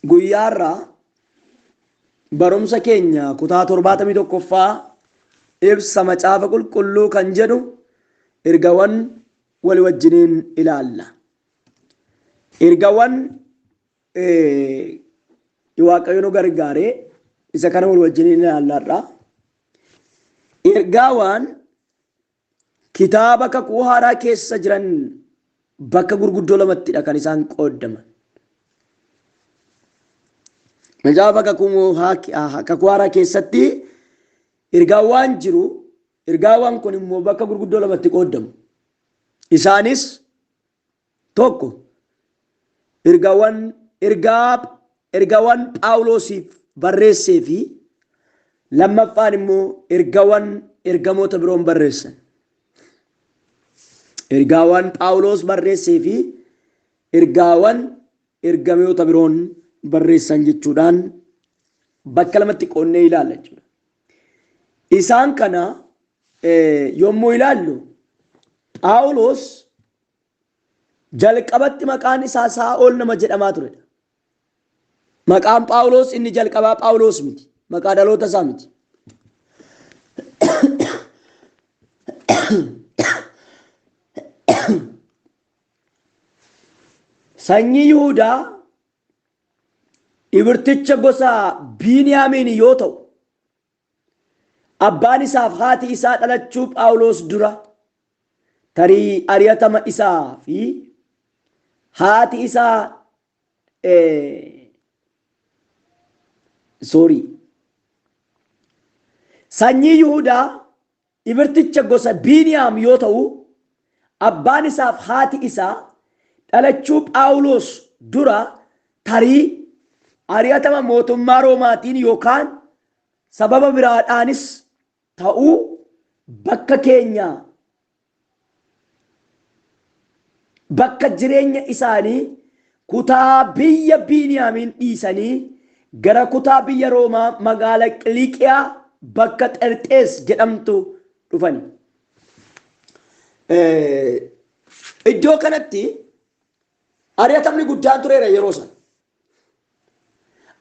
guyyaarraa barumsa keenya kutaa 71ffaa ibsa macaafa qulqulluu kan jedhu ergawwan wal wajjiniin ilaalla. Ergawwan Waaqayyo nu gargaaree isa kana wal wajjiniin ilaallaadha. Ergaawwan kitaaba kakuu haaraa keessa jiran bakka gurguddoo lamattidha kan isaan qoodaman. Macaafa kakuu haaraa keessatti ergaawwan jiru. Ergaawwan kun immoo bakka gurguddoo lamatti qoodamu. Isaanis tokko ergaawwan Phaawulosiif barreessee fi lammaffaan immoo ergaawwan ergamoota biroon barreessan. Ergaawwan Phaawulos barreessee fi ergaawwan ergamoota biroon barreessan jechuudhaan bakka lamatti qoonnee ilaalla jechuudha. Isaan kana yommuu ilaallu Phaawulos jalqabatti maqaan isaa Saa'ol nama jedhamaa turedha. Maqaan Phaawulos inni jalqabaa Phaawulos miti. Maqaa dhaloota isaa miti. Sanyii Yihuudaa Ibrticha gosa Biniyaamiin yoo ta'u, abbaan isaaf haati isaa dhalachuu Phaawulos dura tarii ari'atama isaa fi haati isaa sanyii Yihuudaa Ibrticha gosa Biniyaam yoo ta'u, abbaan isaaf haati isaa dhalachuu Phaawulos dura tarii ari'atama mootummaa Roomaatiin yookaan sababa biraadhaanis ta'uu bakka jireenya isaanii kutaa biyya Biniyaamiin dhiisanii gara kutaa biyya Roomaa magaalaa Qiliiqiyaa bakka Xerxees jedhamtu dhufani. Iddoo kanatti ari'atamni guddaan tureera yeroo sana.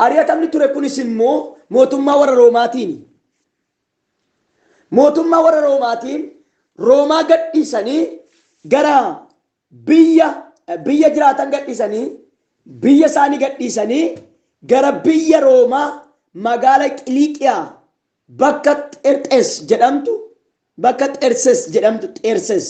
Ari'atamni ture kunis immoo mootummaa warra Roomaatiin. Mootummaa warra Roomaatiin Roomaa gadhiisanii gara biyya jiraatan gadhiisanii biyya isaanii gadhiisanii gara biyya Roomaa magaalaa Qiliiqiyaa bakka Xerxees jedhamtu Xerxees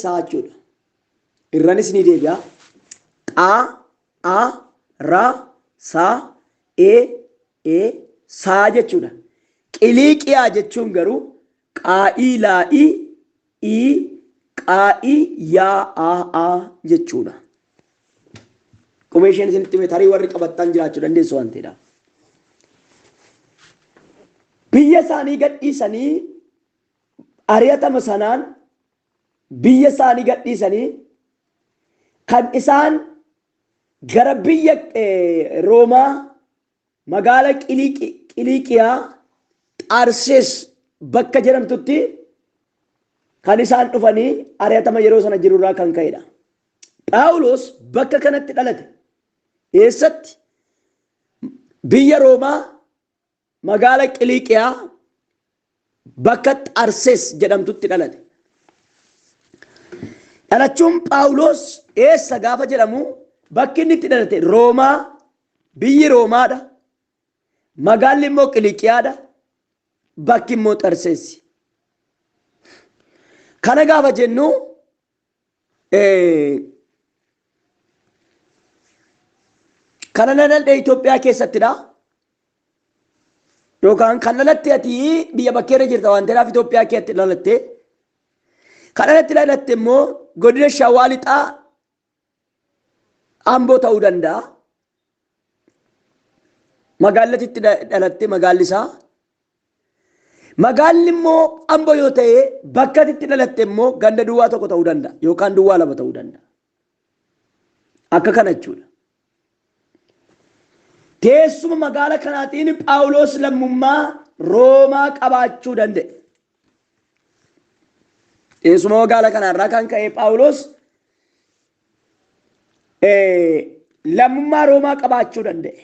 saachuudha. Irranis ni deebi'a. Saa jechuudha. Qiliiqiyaa jechuun garuu qaa'iyaa jechuudha. Qubee isheen isinitti hime tarii warri qabattan jiraachuu dandeessu waan ta'eedha. Biyya isaanii gadhiisanii ari'atama sanaan biyya isaanii gadhiisanii kan isaan gara biyya Roomaa magaalaa Qiliiqiyaa Xarsees bakka jedhamtutti kan isaan dhufanii ari'atama yeroo sana jirurraa kan ka'edha. Phaawulos bakka kanatti dhalate. Eessatti? Biyya Roomaa magaalaa Qiliiqiyaa bakka Xarsees jedhamtutti dhalate. Dhalachuun Phaawulos eessa gaafa jedhamu bakki inni itti dhalate Roomaa, biyyi Roomaadha. Magaalli immoo Qiliiqiyaadha. Bakki immoo Xarseesi. Kana gaafa jennu kana dhalatee Itoophiyaa keessattidha. Yookaan kan dhalatte ati biyya bakkeerra jirta waan ta'eef Itoophiyaa keessatti dhalatte. Kan dhalatte immoo godina Shawaa Lixaa Amboo ta'uu danda'a. Magaalatitti dhalatte magaalli isaa. Magaalli immoo Amboo yoo ta'e bakka itti dhalatte immoo ganda duwwaa tokko ta'uu danda'a yookaan duwwaa lama ta'uu danda'a. Akka kana jechuudha. Teessuma magaalaa kanaatiin Phaawulos lammummaa Roomaa qabaachuu danda'e. Eesuma wagaala kanarraa kan ka'e Phaawulos lammummaa Roomaa qabaachuu danda'e.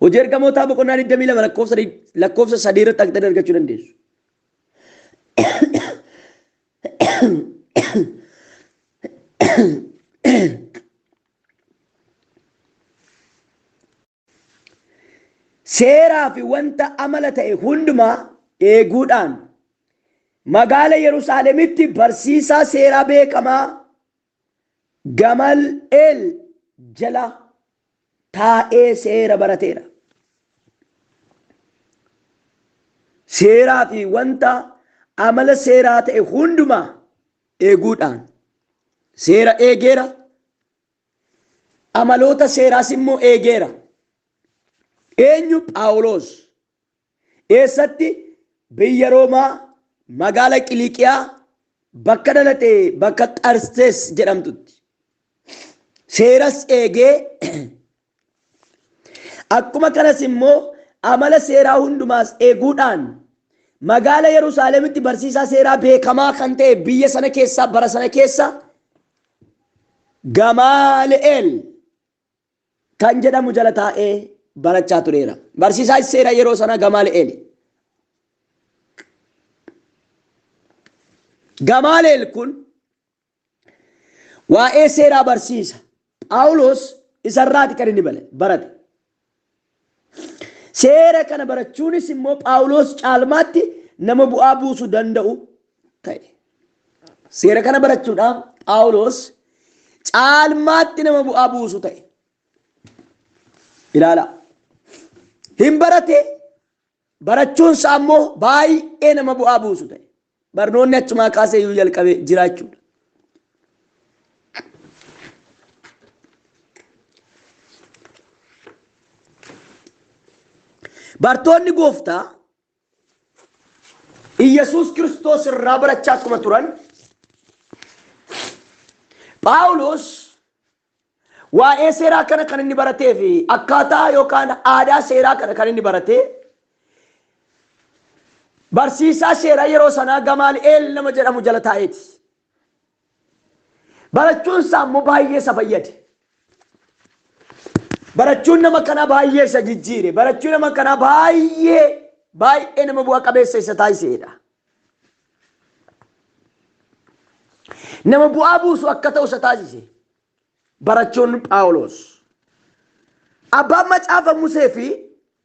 Hojii ergamootaa boqonnaa 22 lakkoofsa 3 irratti akka argachuu dandeessu. Seeraa fi wanta amala ta'e hundumaa eeguudhaan magaala Yerusaalemitti barsiisaa seeraa beekamaa Gamali'eel jala taa'ee seera barateera. Seeraa fi wanta amala seeraa ta'e hundumaa eeguudhaan seera eegeera. Amaloota seeraas immoo eegeera. Eenyu? Phaawulos. Eessatti? Biyya Roomaa magaala Qiliiqiyaa bakka dhalate bakka Xarsees jedhamtutti. Seeras eegee akkuma kanas immoo amala seeraa hundumaas eeguudhaan magaala Yerusaalemitti barsiisaa seeraa beekamaa kan ta'e biyya sana keessaa bara sana keessa Gamali'eel kan jedhamu jala taa'ee barachaa tureera. Barsiisaa seeraa yeroo sana Gamali'eel. Gamali'eel kun waa'ee seeraa barsiisa. Phaawulos isarraati kan inni barate. Seera kana barachuunis immoo Phaawulos caalmaatti nama bu'aa buusuu danda'u ta'e. Seera kana barachuudhaaf Phaawulos caalmaatti nama bu'aa buusu ta'e. Ilaala. Hin barate barachuun isaa immoo baay'ee nama bu'aa buusu ta'e. Barnoonni achumaa kaasee iyyuu jalqabee jiraachuudha. Bartoonni gooftaa Iyesuus Kiristoos irraa barachaa akkuma turan Phaawulos waa'ee seeraa kana kan inni baratee fi akkaataa yookaan aadaa seeraa kana kan inni baratee barsiisaa seeraa yeroo sanaa Gamali'eel nama jedhamu jala taa'eeti. Barachuun isaa immoo baay'ee isa fayyade. Barachuun nama kana baay'ee isa jijjiire. Barachuun nama kana baay'ee nama bu'a qabeessa isa taasiseedha. Nama bu'aa buusu akka ta'u isa taasise. Barachuun Phaawulos. Abbaan macaafa Musee fi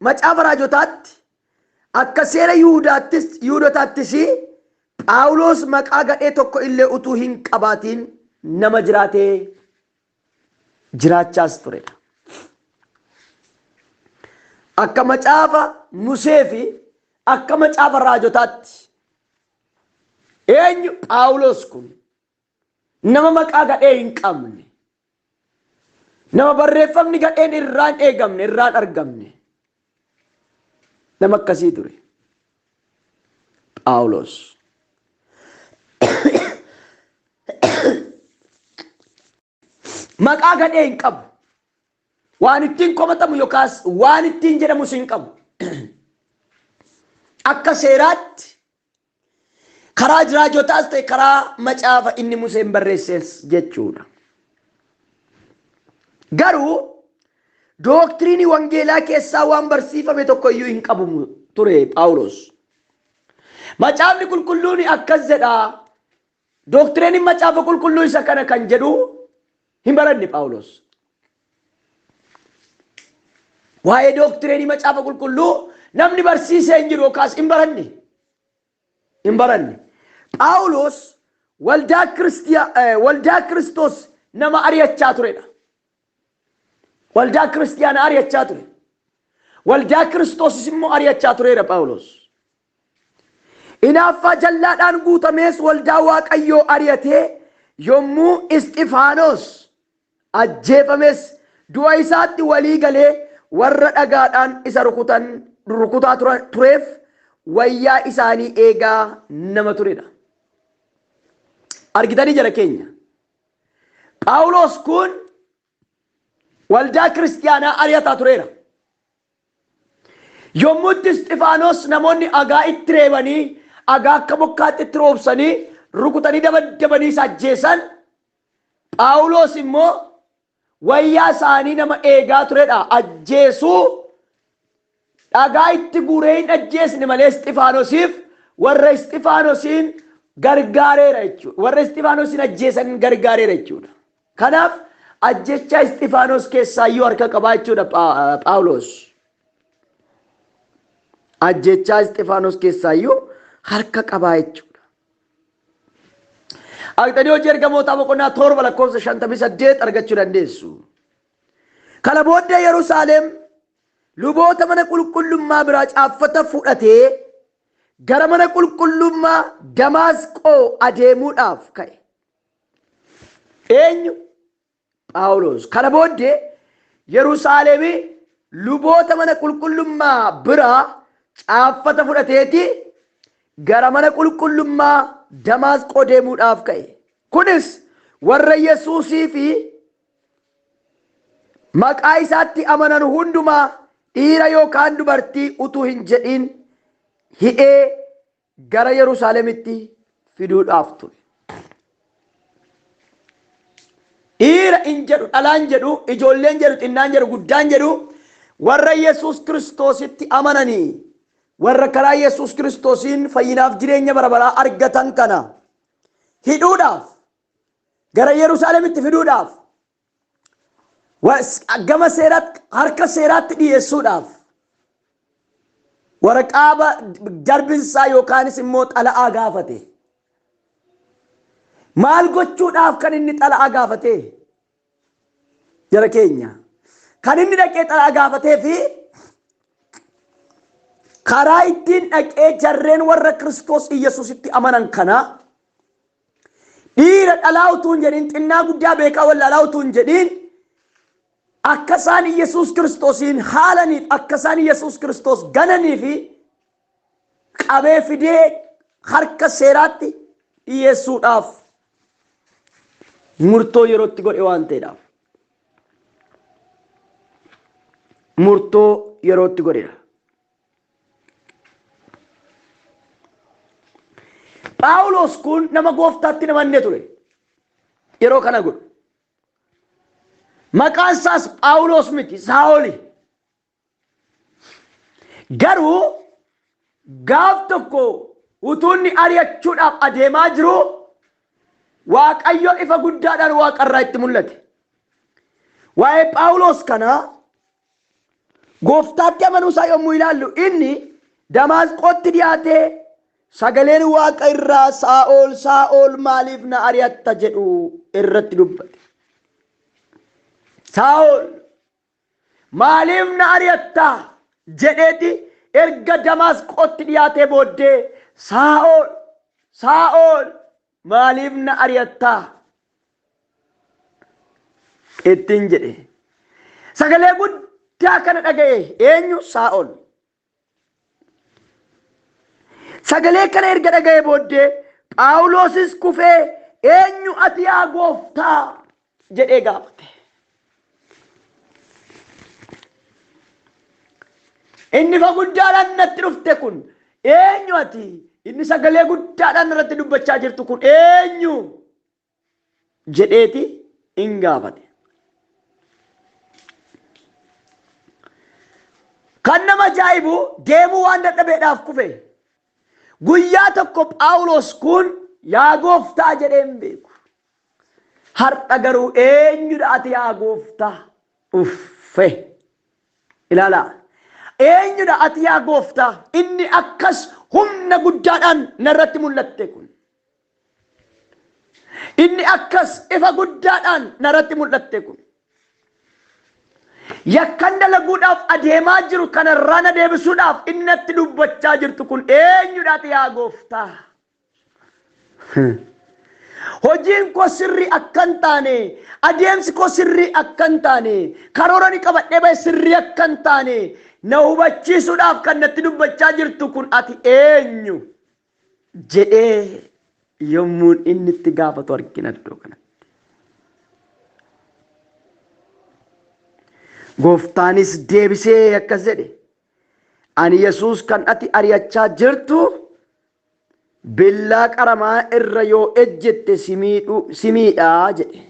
macaafa raajotaatti akka seera Yihuudootaattis Phaawulos maqaa gadhee tokko illee utuu hin qabaatiin nama jiraatee jiraachaas turedha. Akka macaafa Musee fi akka macaafa raajotaatti eenyu? Phaawulos kun nama maqaa gadhee hin qabne, nama barreeffamni gadheen irraan eegamne, irraan argamne, nama akkasii ture Phaawulos. Maqaa gadhee hin qabu. Waan ittiin komatamu yookaas waan ittiin jedhamus hin qabu. Akka seeraatti karaa raajotaas ta'e karaa macaafa inni Museen barreesses jechuudha. Garuu doktiriinii wangeelaa keessaa waan barsiifame tokko iyyuu hin qabu ture Phaawulos. Macaafni qulqulluun akkas jedha. Doktiriiniin macaafa qulqulluu isa kana kan jedhu hin baranne Phaawulos. Waa'ee doktiriinii macaafa qulqulluu namni barsiisee hin jiru yookaas hin baranne. Phaawulos waldaa Kiristoos nama ari'achaa turedha. Waldaa kiristiyaanaa ari'achaa ture. Waldaa Kiristoosis immoo ari'achaa turedha Phaawulos. Hinaaffaa jallaadhaan guutamees waldaa Waaqayyoo ari'atee yommuu Isxifaanos ajjeefames du'a isaatti walii galee warra dhagaadhaan isa rukutaa tureef wayyaa isaanii eegaa nama turedha. Argitanii jara keenya. Phaawulos kun waldaa kiristiyaanaa ari'ataa tureera. Yommuu Isxifaanos namoonni dhagaa itti reebanii dhagaa akka bokkaatti itti roobsanii rukutanii dabadabanii ajjeesan. Phaawulos immoo wayyaa isaanii nama eegaa turedha. Ajjeesuu dhagaa itti guuree hin ajjeesne malee Isxifaanosiif warra Isxifaanosiin gargaareera jechuudha. Warra Isxifaanosiin ajjeesan gargaareera jechuudha. Kanaaf ajjechaa Isxifaanos keessaayyuu harka qabaa jechuudha Phaawulos. Ajjechaa Isxifaanos keessaayyuu harka qabaa jechuudha. Aqxanii hojii ergamootaa boqonnaa 7 lakkoofsa 58 argachuu dandeessu. Kana booddee Yerusaalem luboota mana qulqullummaa biraa caaffata fudhatee gara mana qulqullummaa Damaasqoo adeemuudhaaf ka'e. Eenyu? Phaawulos. Kana booddee Yerusaalemi luboota mana qulqullummaa biraa caaffata fudhateeti gara mana qulqullummaa Damaasqoo deemuudhaaf ka'e. Kunis warra Yesuusii fi maqaa isaatti amanan hundumaa dhiira yookaan dubartii utuu hin jedhin hidhee gara Yerusaalemitti fiduudhaaf ture. Dhiira hin jedhu, dhalaan jedhu, ijoolleen jedhu, xinnaan jedhu, guddaan jedhu warra Yesuus Kiristoositti amananii warra karaa Yesuus Kiristoosiin fayyinaaf jireenya bara baraa argatan kana hidhuudhaaf gara Yerusaalemitti fiduudhaaf gama seeraatti harka seeraatti dhiyeessuudhaaf waraqaa darbinsaa yookaanis immoo xala'aa gaafate. Maal gochuudhaaf kan inni xala'aa gaafate? Jara keenya kan inni dhaqee xala'aa gaafatee fi karaa ittiin dhaqee jarreen warra Kiristoos Yesuusitti amanan kana dhiira dhalaa utuu hin jedhin xinnaa guddaa beekaa wallaalaa utuu hin jedhin akka isaan Yesuus Kiristoosiin haalaniif akka isaan Yesuus Kiristoos gananii fi qabee fidee harka seeraatti dhiyeessuudhaaf murtoo yerootti godhe waan ta'eedhaaf. Murtoo yerootti godheedha. Phaawulos kun nama gooftaatti namanne ture. Yeroo kana godhu. Maqaan isaas Phaawulos miti, Saa'oli. Garuu gaaf tokko utuu inni ari'achuudhaaf adeemaa jiru Waaqayyo ifa guddaadhaan Waaqarraa itti mul'ate. Waa'ee Phaawulos kana gooftaatti amanuu isaa yommuu ilaallu inni Damaasqootti dhiyaatee sagaleen Waaqa irraa Saa'ol Saa'ol maaliif na ari'atta jedhu irratti dubbate. Saa'ol maaliif na ari'atta jedheeti erga Damaasqootti dhiyaatee booddee Saa'ol Saa'ol maaliif na ari'atta ittiin jedhe. Sagalee guddaa kana dhaga'e eenyu? Saa'ol. Sagalee kana erga dhaga'e booddee Phaawulosis kufee eenyu ati yaa gooftaa jedhee gaafate. Inni fa guddaadhaan natti dhufte kun eenyu ati? Inni sagalee guddaadhaan irratti dubbachaa jirtu kun eenyu jedheeti in gaafate. Kan nama ajaa'ibu deemuu waan dadhabeedhaaf kufe. Guyyaa tokko Phaawulos kun yaa gooftaa jedhee hin beeku. Har'a garuu eenyudha ati yaa gooftaa? Uffe ilaalaa. Eenyudha ati yaa gooftaa? Inni akkas humna guddaadhaan narratti mul'atte kun. Inni akkas ifa guddaadhaan narratti mul'atte kun. Yakkan dalaguudhaaf adeemaa jiru kanarraa na deebisuudhaaf inni natti dubbachaa jirtu kun eenyudha ati yaa gooftaa? Hojiin koo sirrii akka hin taane, adeemsi koo sirrii akka hin taane, karoora ni qabadhee bahe sirrii akka hin taane na hubachiisuudhaaf kan natti dubbachaa jirtu kun ati eenyu jedhee yommuun inni itti gaafatu argina iddoo kanatti. Gooftaanis deebisee akkas jedhe, ani Yesuus kan ati ari'achaa jirtu billaa qaramaa irra yoo ejjette simiidhaa jedhe.